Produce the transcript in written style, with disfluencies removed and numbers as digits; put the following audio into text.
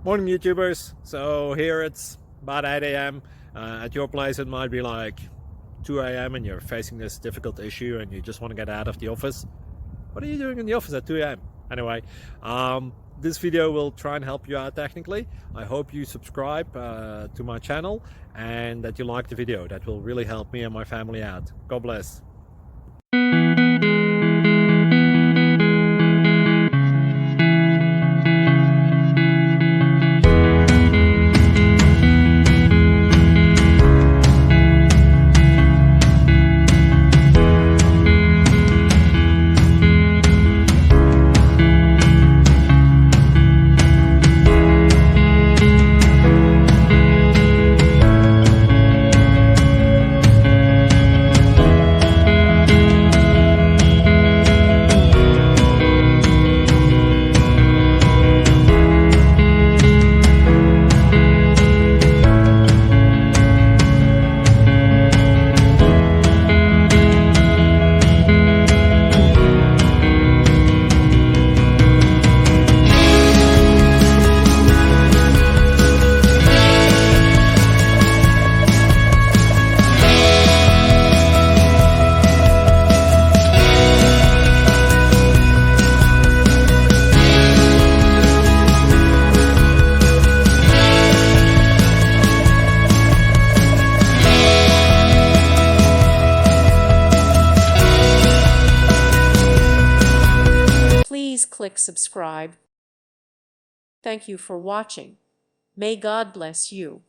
Morning YouTubers. So here it's about 8 a.m. At your place it might be like 2 a.m. and you're facing this difficult issue and you just want to get out of the office. What are you doing in the office at 2 a.m.? Anyway, this video will try and help you out technically. I hope you subscribe to my channel and that you like the video. That will really help me and my family out. God bless. Please click subscribe. Thank you for watching. May God bless you.